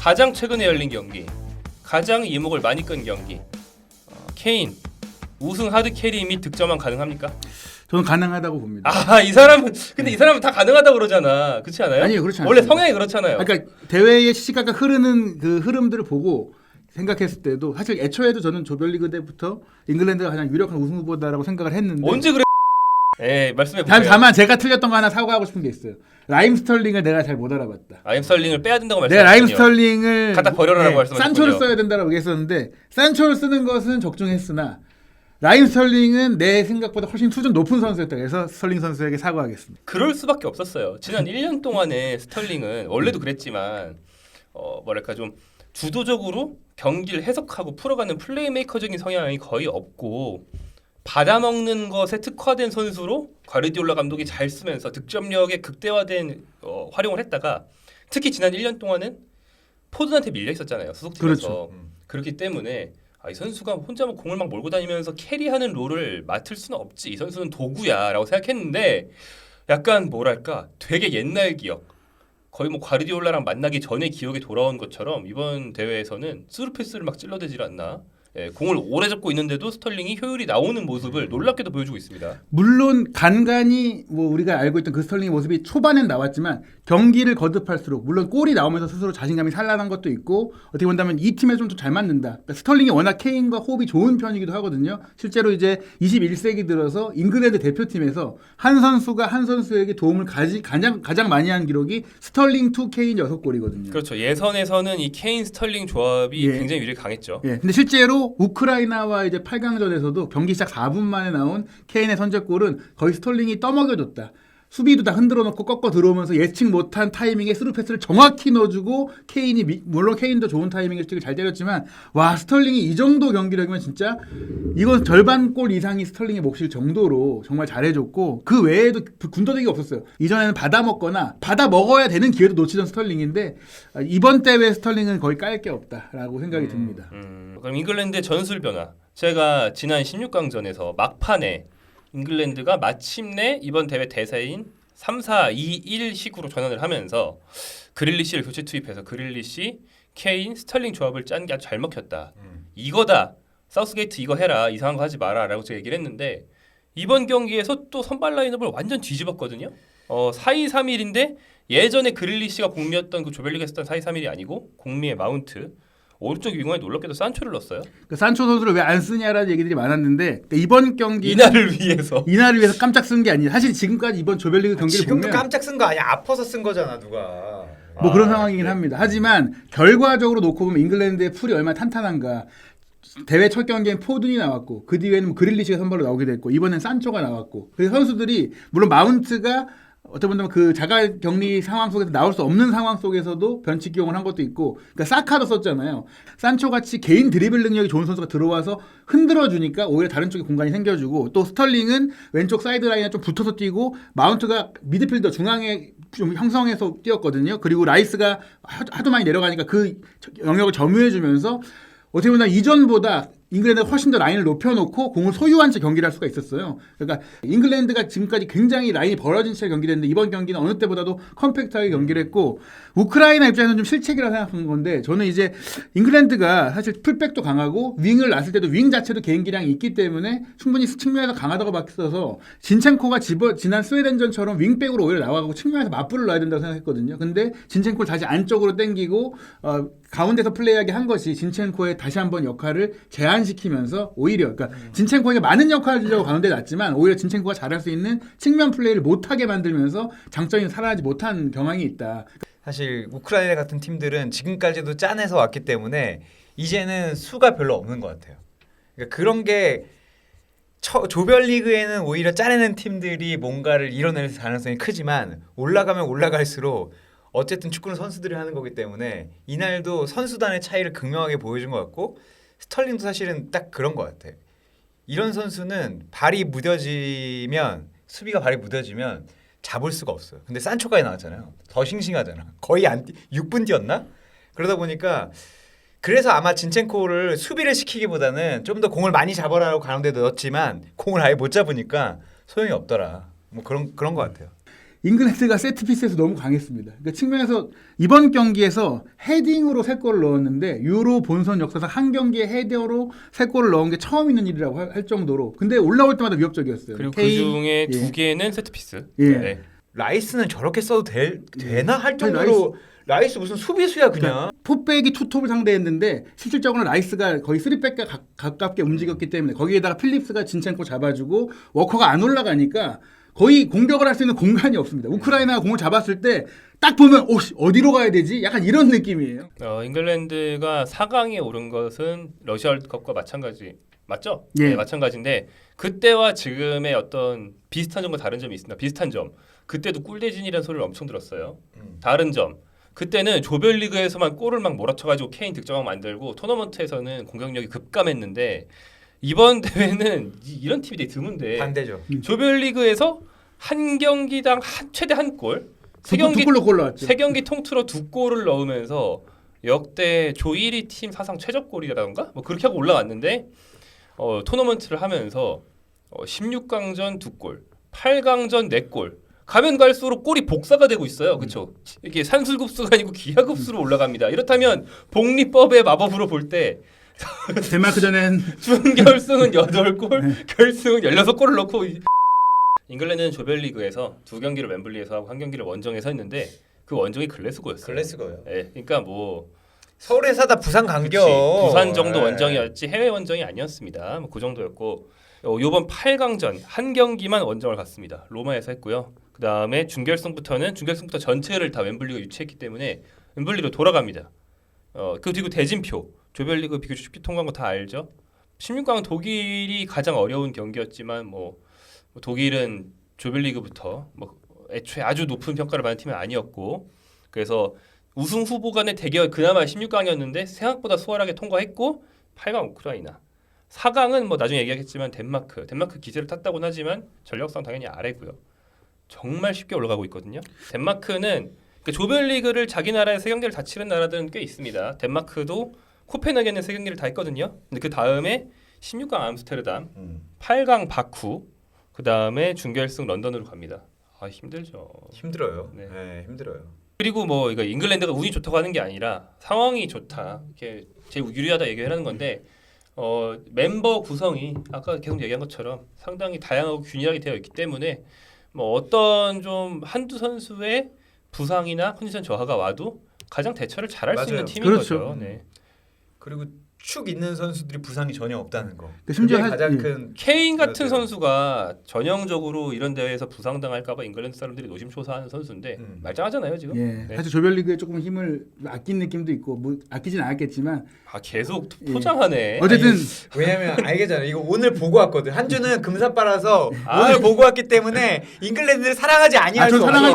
가장 최근에 열린 경기, 가장 이목을 많이 끈 경기, 케인 우승 하드 캐리 및 득점왕 가능합니까? 저는 가능하다고 봅니다. 이 사람은 근데 이 사람은 다 가능하다고 그러잖아. 그렇지 않아요? 아니요, 그렇지 원래 않습니다. 성향이 그렇잖아요. 그러니까 대회의 시시각각 흐르는 그 흐름들을 보고 생각했을 때도 사실 애초에도 저는 조별리그 때부터 잉글랜드가 가장 유력한 우승 후보다라고 생각을 했는데 언제 그래? 말씀해 보세요. 다만 제가 틀렸던 거 하나 사과하고 싶은 게 있어요. 라임 스털링을 내가 잘 못 알아봤다. 라임 스털링을 빼야 된다고 내가 말씀하셨군요. 라임 스털링을 갖다 버려라라고 말씀하셨군요. 산초를 써야 된다라고 얘기했었는데 산초를 쓰는 것은 적중했으나 라임 스털링은 내 생각보다 훨씬 수준 높은 선수였다. 그래서 스털링 선수에게 사과하겠습니다. 그럴 수밖에 없었어요. 지난 1년 동안에 스털링은 원래도 그랬지만 뭐랄까 좀 주도적으로 경기를 해석하고 풀어가는 플레이메이커적인 성향이 거의 없고 받아먹는 것에 특화된 선수로 과르디올라 감독이 잘 쓰면서 득점력에 극대화된 활용을 했다가 특히 지난 1년 동안은 포든한테 밀려 있었잖아요. 소속팀에서. 그렇죠. 그렇기 때문에 이 선수가 혼자 공을 막 몰고 다니면서 캐리하는 롤을 맡을 수는 없지. 이 선수는 도구야라고 생각했는데 약간 뭐랄까 되게 옛날 기억. 거의 뭐 과르디올라랑 만나기 전에 기억이 돌아온 것처럼 이번 대회에서는 스루패스를 막 찔러대질 않나. 공을 오래 잡고 있는데도 스털링이 효율이 나오는 모습을 놀랍게도 보여주고 있습니다. 물론 간간히 뭐 우리가 알고 있던 그 스털링의 모습이 초반엔 나왔지만 경기를 거듭할수록 물론 골이 나오면서 스스로 자신감이 살아난 것도 있고 어떻게 본다면 이 팀에 좀 더 잘 맞는다. 그러니까 스털링이 워낙 케인과 호흡이 좋은 편이기도 하거든요. 실제로 이제 21세기 들어서 잉글랜드 대표팀에서 한 선수가 한 선수에게 도움을 가장 많이 한 기록이 스털링 투 케인 6골이거든요. 그렇죠. 예선에서는 이 케인 스털링 조합이 굉장히 유리히 강했죠. 근데 실제로 우크라이나와 이제 8강전에서도 경기 시작 4분 만에 나온 케인의 선제골은 거의 스털링이 떠먹여줬다. 수비도 다 흔들어 놓고 꺾어 들어오면서 예측 못한 타이밍에 스루 패스를 정확히 넣어주고 케인이 물론 케인도 좋은 타이밍에 잘 때렸지만 와 스털링이 이 정도 경기력이면 진짜 이건 절반 골 이상이 스털링의 몫일 정도로 정말 잘해줬고 그 외에도 군더더기가 없었어요. 이전에는 받아먹거나 받아먹어야 되는 기회도 놓치던 스털링인데 이번 대회 스털링은 거의 깔 게 없다라고 생각이 듭니다. 그럼 잉글랜드의 전술 변화. 제가 지난 16강전에서 막판에 잉글랜드가 마침내 이번 대회 대세인 3-4-2-1 식으로 전환을 하면서 그릴리시를 교체 투입해서 그릴리시, 케인, 스털링 조합을 짠 게 아주 잘 먹혔다. 이거다. 사우스게이트 이거 해라. 이상한 거 하지 마라 라고 제가 얘기를 했는데 이번 경기에서 또 선발 라인업을 완전 뒤집었거든요. 4-2-3-1인데 예전에 그릴리시가 공미였던 그 조별리그 했던 4-2-3-1이 아니고 공미의 마운트 오른쪽 윙어에 놀랍게도 산초를 넣었어요. 그 산초 선수를 왜 안 쓰냐라는 얘기들이 많았는데 이번 경기 이날을 위해서 깜짝 쓴 게 아니에요. 사실 지금까지 이번 조별리그 경기를 지금도 보면 깜짝 쓴 거 아니야? 아파서 쓴 거잖아 누가. 뭐 그런 상황이긴 합니다. 하지만 결과적으로 놓고 보면 잉글랜드의 풀이 얼마나 탄탄한가. 대회 첫 경기엔 포든이 나왔고 그 뒤에는 뭐 그릴리시가 선발로 나오게 됐고 이번엔 산초가 나왔고 그래서 선수들이 물론 마운트가 어떻게 보면 그 자가 격리 상황 속에서 나올 수 없는 상황 속에서도 변칙 기용을 한 것도 있고 그러니까 사카도 썼잖아요. 산초 같이 개인 드리블 능력이 좋은 선수가 들어와서 흔들어 주니까 오히려 다른 쪽에 공간이 생겨주고 또 스털링은 왼쪽 사이드 라인에 좀 붙어서 뛰고 마운트가 미드필더 중앙에 좀 형성해서 뛰었거든요. 그리고 라이스가 하도 많이 내려가니까 그 영역을 점유해 주면서 어떻게 보면 이전보다 잉글랜드가 훨씬 더 라인을 높여놓고 공을 소유한 채 경기를 할 수가 있었어요. 그러니까 잉글랜드가 지금까지 굉장히 라인이 벌어진 채 경기를 했는데 이번 경기는 어느 때보다도 컴팩트하게 경기를 했고 우크라이나 입장에서는 좀 실책이라 생각하는 건데 저는 이제 잉글랜드가 사실 풀백도 강하고 윙을 놨을 때도 윙 자체도 개인 기량이 있기 때문에 충분히 측면에서 강하다고 봤어서 진첸코가 지난 스웨덴전처럼 윙백으로 오히려 나와가고 측면에서 맞불을 놔야 된다고 생각했거든요. 근데 진첸코를 다시 안쪽으로 당기고 가운데서 플레이하게 한 것이 진첸코의 다시 한번 역할을 제한시키면서 오히려 그러니까 진첸코에게 많은 역할을 주려고 가운데 놨지만 오히려 진첸코가 잘할 수 있는 측면 플레이를 못하게 만들면서 장점이 살아나지 못한 경향이 있다. 사실 우크라이나 같은 팀들은 지금까지도 짠해서 왔기 때문에 이제는 수가 별로 없는 것 같아요. 그러니까 그런 게 조별리그에는 오히려 짜내는 팀들이 뭔가를 이뤄낼 가능성이 크지만 올라가면 올라갈수록 어쨌든 축구는 선수들이 하는 거기 때문에 이날도 선수단의 차이를 극명하게 보여준 것 같고 스털링도 사실은 딱 그런 것 같아. 이런 선수는 발이 무뎌지면 수비가 발이 무뎌지면 잡을 수가 없어요. 근데 산초까지 나왔잖아요. 더 싱싱하잖아. 거의 6분 뛰었나? 그러다 보니까 그래서 아마 진첸코를 수비를 시키기보다는 좀 더 공을 많이 잡아라고 가운데 넣었지만 공을 아예 못 잡으니까 소용이 없더라. 뭐 그런 것 같아요. 잉글랜드가 세트피스에서 너무 강했습니다. 그 측면에서 이번 경기에서 헤딩으로 3골을 넣었는데 유로 본선 역사상 한 경기에 헤더로 3골을 넣은 게 처음 있는 일이라고 할 정도로. 근데 올라올 때마다 위협적이었어요. 그리고 그 케인, 중에 예. 2개는 세트피스. 예. 네. 라이스는 저렇게 써도 되나 할 정도로 라이스 무슨 수비수야 그냥. 포백이 투톱을 상대했는데 실질적으로는 라이스가 거의 3백과 가깝게 움직였기 때문에 거기에다가 필립스가 진첸코 잡아주고 워커가 안 올라가니까 거의 공격을 할 수 있는 공간이 없습니다. 우크라이나가 공을 잡았을 때 딱 보면 어디로 가야 되지? 약간 이런 느낌이에요. 잉글랜드가 4강에 오른 것은 러시아 월드컵과 마찬가지 맞죠? 예. 네, 마찬가지인데 그때와 지금의 어떤 비슷한 점과 다른 점이 있습니다. 비슷한 점. 그때도 꿀대진이라는 소리를 엄청 들었어요. 다른 점. 그때는 조별리그에서만 골을 막 몰아쳐가지고 케인 득점왕 만들고 토너먼트에서는 공격력이 급감했는데 이번 대회는 이런 팀이 되게 드문데 반대죠. 조별리그에서 한 경기당 최대 한 골, 세 두 경기 골로 골 넣었죠. 세 경기 통틀어 2골을 넣으면서 역대 조 1위 팀 사상 최저골이라던가 뭐 그렇게 하고 올라왔는데 토너먼트를 하면서 16강전 2골, 8강전 4골 가면 갈수록 골이 복사가 되고 있어요. 그렇죠? 이게 산술급수가 아니고 기하급수로 올라갑니다. 이렇다면 복리법의 마법으로 볼 때 덴마크전엔 준결승은 8골, 결승은 16골을 넣고 잉글랜드는 조별리그에서 2경기를 웸블리에서 하고 1경기를 원정에서 했는데 그 원정이 글래스고였어요. 글래스고요. 예, 그러니까 뭐 서울에서 다 부산 간겨. 그치, 부산 정도 네. 원정이었지 해외 원정이 아니었습니다. 뭐 그 정도였고 요번 8강전 한 경기만 원정을 갔습니다. 로마에서 했고요. 그 다음에 준결승부터 전체를 다 웸블리가 유치했기 때문에 웸블리로 돌아갑니다. 그리고 대진표 조별리그 비교적 쉽게 통과한 거 다 알죠. 16강은 독일이 가장 어려운 경기였지만 뭐 독일은 조별리그부터 뭐 애초에 아주 높은 평가를 받는 팀은 아니었고 그래서 우승 후보 간의 대결 그나마 16강이었는데 생각보다 수월하게 통과했고 8강 우크라이나 4강은 뭐 나중에 얘기하겠지만 덴마크 기세를 탔다고는 하지만 전력상 당연히 아래고요. 정말 쉽게 올라가고 있거든요. 덴마크는 그 조별리그를 자기 나라에 3경기를 다 치른 나라들은 꽤 있습니다. 덴마크도 코펜하겐에 3경기를 다 했거든요. 근데 그 다음에 16강 암스테르담, 8강 바쿠, 그 다음에 준결승 런던으로 갑니다. 아 힘들죠. 힘들어요. 네. 네, 힘들어요. 그리고 뭐 이거 잉글랜드가 운이 좋다고 하는 게 아니라 상황이 좋다 이렇게 제일 유리하다 얘기하는 건데 멤버 구성이 아까 계속 얘기한 것처럼 상당히 다양하고 균일하게 되어 있기 때문에 뭐 어떤 좀 한두 선수의 부상이나 컨디션 저하가 와도 가장 대처를 잘할 수 있는 맞아요. 팀인 그렇죠. 거죠. 네. 그리고 축 있는 선수들이 부상이 전혀 없다는 거. 그 심지어 그게 가장 예. 큰 케인 같은 맞아요. 선수가 전형적으로 이런 대회에서 부상당할까봐 잉글랜드 사람들이 노심초사하는 선수인데 말짱하잖아요 지금. 예. 네. 사실 조별리그에 조금 힘을 아낀 느낌도 있고 뭐 아끼진 않았겠지만 계속 포장하네. 어쨌든 왜냐면 알겠잖아요. 이거 오늘 보고 왔거든. 한 주는 금사 빨아서 아, 오늘 보고 왔기 때문에 잉글랜드를 사랑하지 아니할 저 수 없어. 사랑할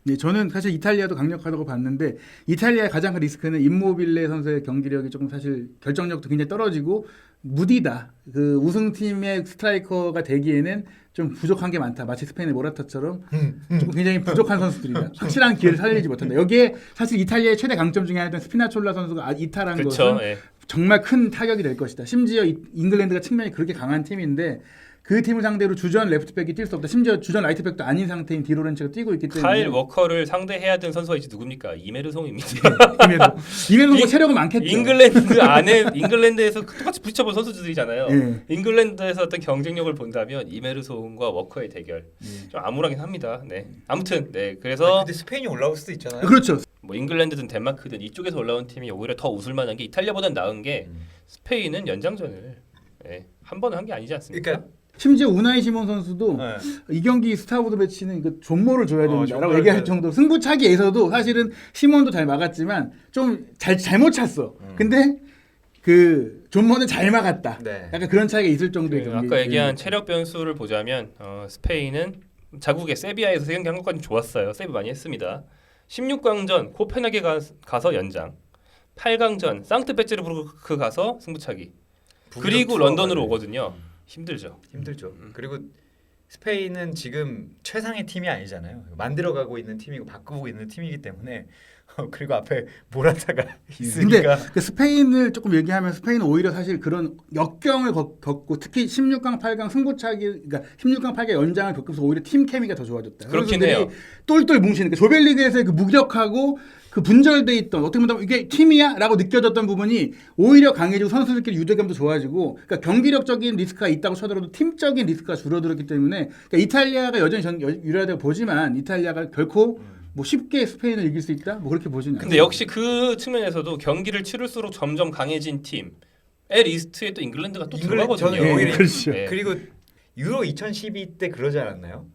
네, 저는 사실 이탈리아도 강력하다고 봤는데 이탈리아의 가장 큰 리스크는 임모빌레 선수의 경기력이 조금 사실 결정력도 굉장히 떨어지고 무디다. 그 우승팀의 스트라이커가 되기에는 좀 부족한 게 많다. 마치 스페인의 모라타처럼 조금 굉장히 부족한 선수들이다. 확실한 기회를 살리지 못한다. 여기에 사실 이탈리아의 최대 강점 중에 하나였던 스피나촐라 선수가 이탈한 그렇죠. 것은 예. 정말 큰 타격이 될 것이다. 심지어 잉글랜드가 측면이 그렇게 강한 팀인데 그 팀을 상대로 주전 레프트백이 뛸 수 없다. 심지어 주전 라이트백도 아닌 상태인 디로렌츠가 뛰고 있기 때문에 카일 워커를 상대해야 되는 선수가 이제 누굽니까? 이메르송입니다. 이메도 체력은 많겠죠. 잉글랜드에서 똑같이 부딪혀본 선수들이잖아요. 예. 잉글랜드에서 어떤 경쟁력을 본다면 이메르송과 워커의 대결 예. 좀 암울하긴 합니다. 네. 아무튼 네 그래서 근데 스페인이 올라올 수도 있잖아요. 그렇죠. 뭐 잉글랜드든 덴마크든 이쪽에서 올라온 팀이 오히려 더 웃을 만한 게 이탈리아보단 나은 게 스페인은 연장전을 한 번은 한 게 아니지 않습니까? 그러니까 심지어 우나이 시몬 선수도 네. 이 경기 스타우드 매치는 이거 존모를 줘야 된다라고 존모를 얘기할 줘야 정도로 승부차기에서도 사실은 시몬도 잘 막았지만 좀 잘못 찼어. 근데 그 존모는 잘 막았다. 네. 약간 그런 차이가 있을 정도의 경기. 아까 얘기한 체력 변수를 보자면 스페인은 자국의 세비야에서 3경기 한 것까지 좋았어요. 세이브 많이 했습니다. 16강전 코펜하겐 가서 연장, 8강전 상트페테르부르크 가서 승부차기, 그리고 런던으로 오거든요. 힘들죠. 힘들죠. 그리고 스페인은 지금 최상의 팀이 아니잖아요. 만들어가고 있는 팀이고 바꾸고 있는 팀이기 때문에 그리고 앞에 모라타가 근데 있으니까 그 스페인을 조금 얘기하면 스페인은 오히려 사실 그런 역경을 겪고 특히 16강, 8강 승부차기, 그러니까 16강, 8강 연장을 겪으면서 오히려 팀 케미가 더 좋아졌다. 그렇긴 선수들이 해요. 똘똘 뭉치는 그 조별리그에서의 그 무력하고 그 분절돼 있던 어떻게 보면 이게 팀이야라고 느껴졌던 부분이 오히려 강해지고 선수들끼리 유대감도 좋아지고 그러니까 경기력적인 리스크가 있다고 쳐더라도 팀적인 리스크가 줄어들었기 때문에 그러니까 이탈리아가 여전히 유리하다고 보지만 이탈리아가 결코 뭐 쉽게 스페인을 이길 수 있다? 뭐 그렇게 보지는 근데 역시 그 측면에서도 경기를 치를수록 점점 강해진 팀의 리스트에 또 잉글랜드가 또 들어가거든요. 저는 오히려 그렇죠. 네. 그리고 유로 2012 때 그러지 않았나요?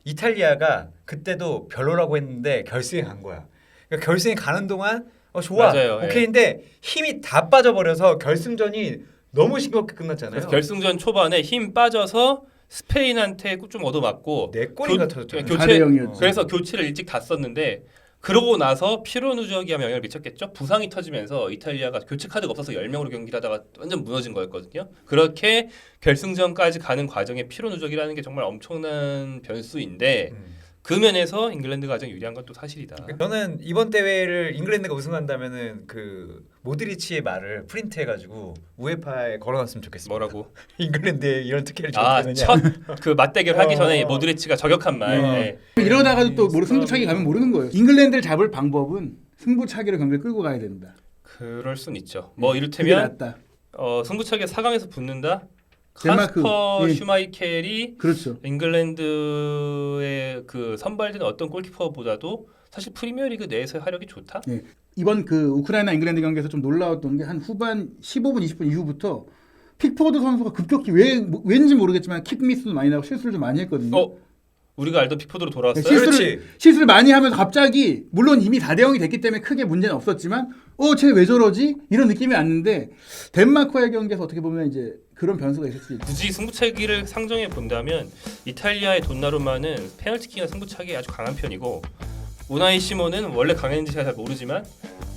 이탈리아가 그때도 별로라고 했는데 결승에 간 거야. 그러니까 결승에 가는 동안 좋아, 맞아요. 오케이인데 힘이 다 빠져버려서 결승전이 너무 싱겁게 끝났잖아요. 그래서 결승전 초반에 힘 빠져서 스페인한테 좀 얻어맞고 네 골인가 터졌잖아요. 4대 0이었죠. 그래서 교체를 일찍 다 썼는데 그러고 나서 피로 누적이 하면 영향을 미쳤겠죠. 부상이 터지면서 이탈리아가 교체 카드가 없어서 10명으로 경기를 하다가 완전 무너진 거였거든요. 그렇게 결승전까지 가는 과정에 피로 누적이라는 게 정말 엄청난 변수인데 그 면에서 잉글랜드가 가장 유리한 건 또 사실이다. 저는 이번 대회를 잉글랜드가 우승한다면은 그 모드리치의 말을 프린트해가지고 우에파에 걸어놨으면 좋겠습니다. 뭐라고? 잉글랜드에 이런 특혜를 줘야 되느냐. 첫 그 맞대결 하기 전에 어. 모드리치가 저격한 말. 네. 이러다가도 또 승부차기 가면 모르는 거예요. 잉글랜드를 잡을 방법은 승부차기로 경기를 끌고 가야 된다. 그럴 순 있죠. 뭐 그게 이를테면 낫다. 승부차기 4강에서 붙는다. 덴마크, 카스퍼 예. 슈마이켈이 그렇죠. 잉글랜드의 그 선발된 어떤 골키퍼보다도 사실 프리미어리그 내에서의 화력이 좋다. 예. 이번 그 우크라이나 잉글랜드 경기에서 좀 놀라웠던 게 한 후반 15분 20분 이후부터 픽포드 선수가 급격히 왠지 모르겠지만 킥 미스도 많이 나고 실수를 좀 많이 했거든요. 우리가 알던 픽포드로 돌아왔어요. 네, 그렇지. 실수를 많이 하면서 갑자기 물론 이미 4대 0이 됐기 때문에 크게 문제는 없었지만 쟤 왜 저러지? 이런 느낌이 왔는데 덴마크와의 경기에서 어떻게 보면 이제 그런 변수가 있을 수 있죠. 굳이 승부차기를 상정해 본다면 이탈리아의 돈나루마는 페널티킥이나 승부차기에 아주 강한 편이고 우나이 시몬은 원래 강했는지 잘 모르지만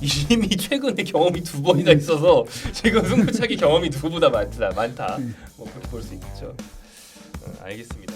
이미 최근에 경험이 2번이나 있어서 지금 승부차기 경험이 누구보다 많다. 뭐 그렇게 볼 수 있겠죠. 알겠습니다.